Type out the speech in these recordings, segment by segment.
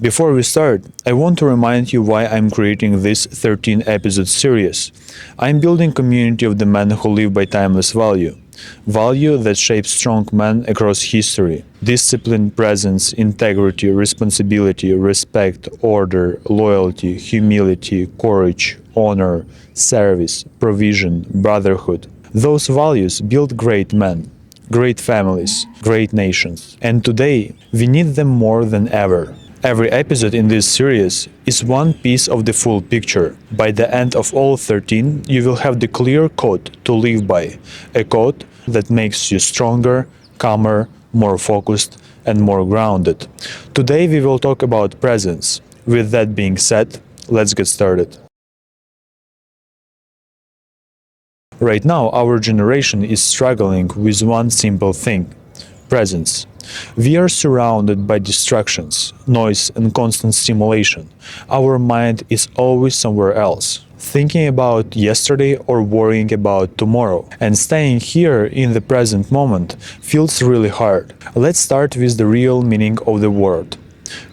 Before we start, I want to remind you why I'm creating this 13-episode series. I'm building a community of the men who live by timeless value. Value that shapes strong men across history. Discipline, presence, integrity, responsibility, respect, order, loyalty, humility, courage, honor, service, provision, brotherhood. Those values build great men, great families, great nations. And today, we need them more than ever. Every episode in this series is one piece of the full picture. By the end of all 13, you will have the clear code to live by, a code that makes you stronger, calmer, more focused, and more grounded. Today we will talk about presence. With that being said, let's get started. Right now, our generation is struggling with one simple thing: presence. We are surrounded by distractions, noise, and constant stimulation. Our mind is always somewhere else, thinking about yesterday or worrying about tomorrow. And staying here in the present moment feels really hard. Let's start with the real meaning of the word.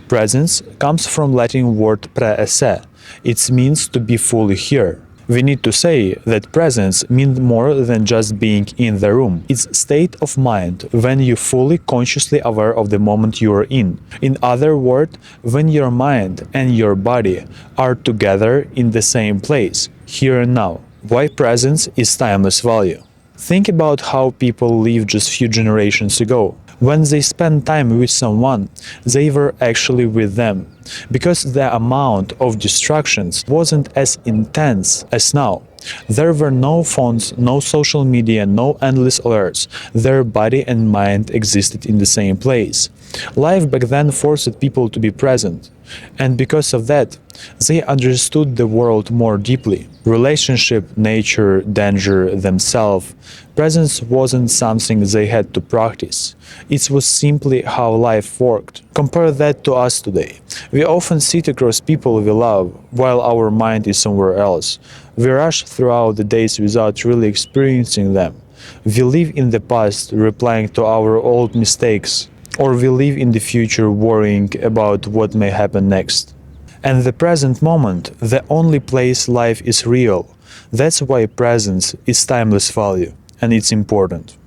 Presence comes from Latin word praesse. It means to be fully here. We need to say that presence means more than just being in the room. It's state of mind when you're fully consciously aware of the moment you are in. In other words, when your mind and your body are together in the same place, here and now. Why presence is timeless value? Think about how people lived just few generations ago. When they spent time with someone, they were actually with them, because the amount of distractions wasn't as intense as now. There were no phones, no social media, no endless alerts. Their body and mind existed in the same place. Life back then forced people to be present, and because of that, they understood the world more deeply. Relationship, nature, danger, themselves. Presence wasn't something they had to practice. It was simply how life worked. Compare that to us today. We often sit across people we love, while our mind is somewhere else. We rush throughout the days without really experiencing them. We live in the past, replying to our old mistakes, or we live in the future worrying about what may happen next. And the present moment, the only place life is real. That's why presence is timeless value, and it's important.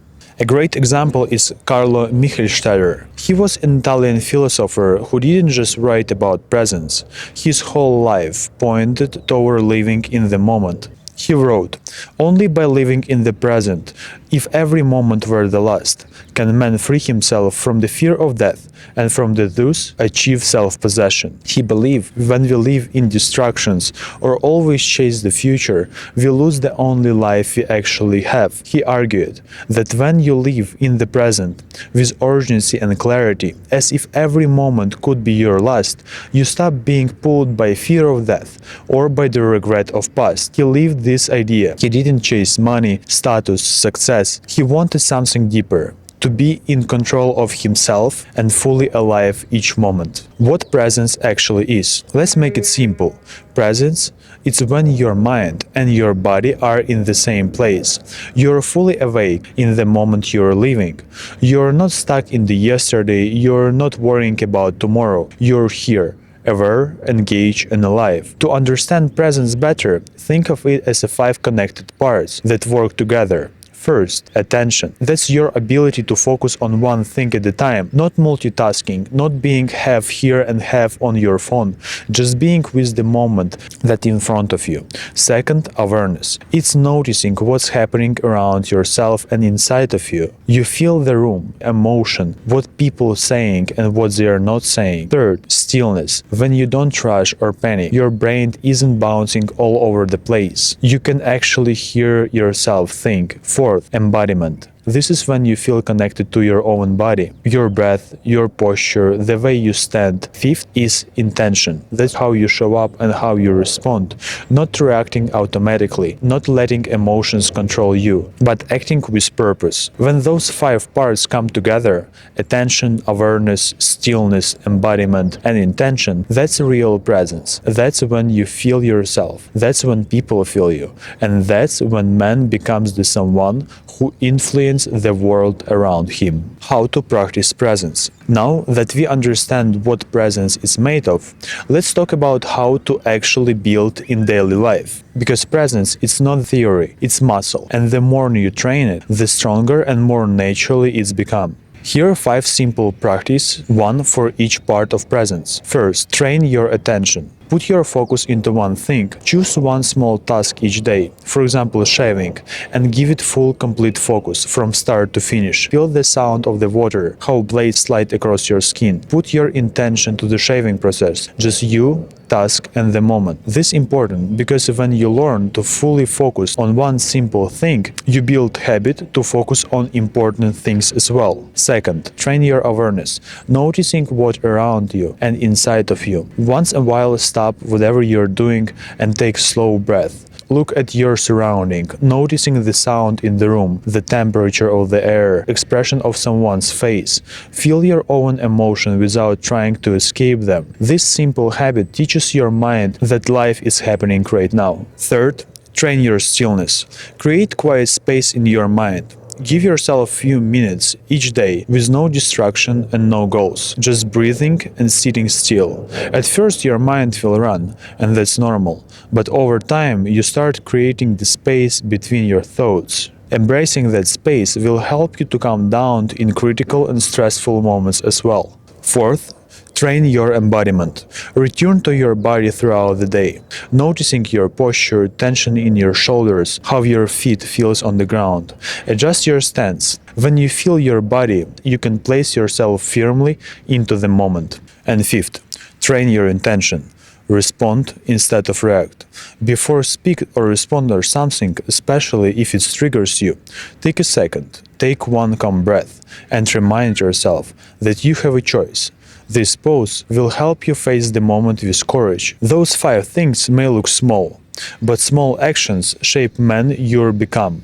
A great example is Carlo Michelstaedter. He was an Italian philosopher who didn't just write about presence. His whole life pointed toward living in the moment. He wrote, "Only by living in the present, if every moment were the last, can man free himself from the fear of death and from the thus achieve self-possession." He believed when we live in distractions or always chase the future, we lose the only life we actually have. He argued that when you live in the present with urgency and clarity, as if every moment could be your last, you stop being pulled by fear of death or by the regret of past. He lived this idea. He didn't chase money, status, success. He wanted something deeper: to be in control of himself and fully alive each moment. What presence actually is? Let's make it simple. Presence, it's when your mind and your body are in the same place. You're fully awake in the moment you're living. You're not stuck in the yesterday, you're not worrying about tomorrow. You're here, aware, engaged, and alive. To understand presence better, think of it as 5 connected parts that work together. First, attention. That's your ability to focus on one thing at a time, not multitasking, not being half here and half on your phone, just being with the moment that's in front of you. Second, awareness. It's noticing what's happening around yourself and inside of you. You feel the room, emotion, what people are saying and what they are not saying. Third, stillness. When you don't rush or panic, your brain isn't bouncing all over the place. You can actually hear yourself think. Fourth, embodiment. This is when you feel connected to your own body, your breath, your posture, the way you stand. Fifth is intention. That's how you show up and how you respond. Not reacting automatically, not letting emotions control you, but acting with purpose. When those 5 parts come together, attention, awareness, stillness, embodiment, and intention, that's real presence. That's when you feel yourself. That's when people feel you. And that's when man becomes the someone who influences experience the world around him. How to practice presence. Now that we understand what presence is made of, let's talk about how to actually build in daily life. Because presence is not theory, it's muscle, and the more you train it, the stronger and more naturally it's become. Here are 5 simple practices, one for each part of presence. First, train your attention. Put your focus into one thing. Choose one small task each day, for example shaving, and give it full complete focus from start to finish. Feel the sound of the water, how blades slide across your skin. Put your intention to the shaving process, just you, task and the moment. This is important because when you learn to fully focus on one simple thing, you build habit to focus on important things as well. Second, train your awareness, noticing what around you and inside of you. Once in a while stop whatever you're doing and take slow breath. Look at your surrounding, noticing the sound in the room, the temperature of the air, expression of someone's face. Feel your own emotion without trying to escape them. This simple habit teaches your mind that life is happening right now. Third, train your stillness. Create quiet space in your mind. Give yourself a few minutes each day with no distraction and no goals, just breathing and sitting still. At first your mind will run, and that's normal, but over time you start creating the space between your thoughts. Embracing that space will help you to calm down in critical and stressful moments as well. Fourth, train your embodiment. Return to your body throughout the day, noticing your posture, tension in your shoulders, how your feet feels on the ground. Adjust your stance. When you feel your body, you can place yourself firmly into the moment. And fifth, train your intention. Respond instead of react. Before speak or respond or something, especially if it triggers you, take a second, take one calm breath, and remind yourself that you have a choice. This pause will help you face the moment with courage. Those 5 things may look small, but small actions shape man you become.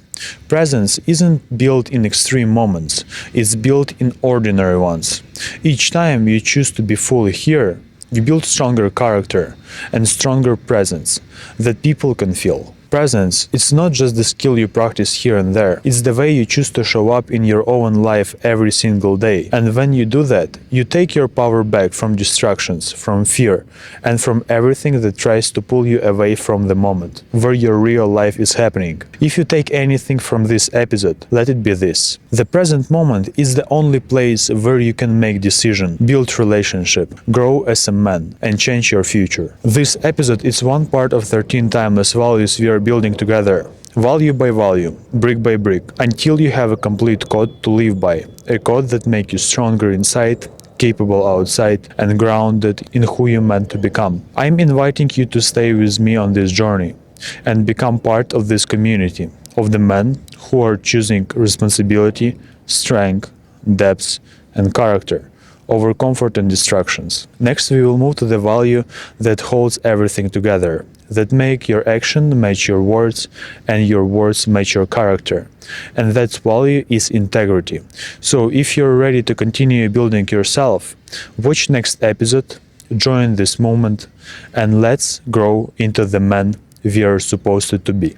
Presence isn't built in extreme moments, it's built in ordinary ones. Each time you choose to be fully here, you build stronger character and stronger presence that people can feel. Presence, it's not just the skill you practice here and there, it's the way you choose to show up in your own life every single day. And when you do that, you take your power back from distractions, from fear, and from everything that tries to pull you away from the moment, where your real life is happening. If you take anything from this episode, let it be this. The present moment is the only place where you can make decisions, build relationship, grow as a man, and change your future. This episode is one part of 13 timeless values we are building together, value by value, brick by brick, until you have a complete code to live by, a code that makes you stronger inside, capable outside, and grounded in who you're meant to become. I'm inviting you to stay with me on this journey and become part of this community of the men who are choosing responsibility, strength, depth, and character over comfort and distractions. Next, we will move to the value that holds everything together, that make your action match your words and your words match your character. And that value is integrity. So if you're ready to continue building yourself, watch next episode, join this movement, and let's grow into the man we are supposed to be.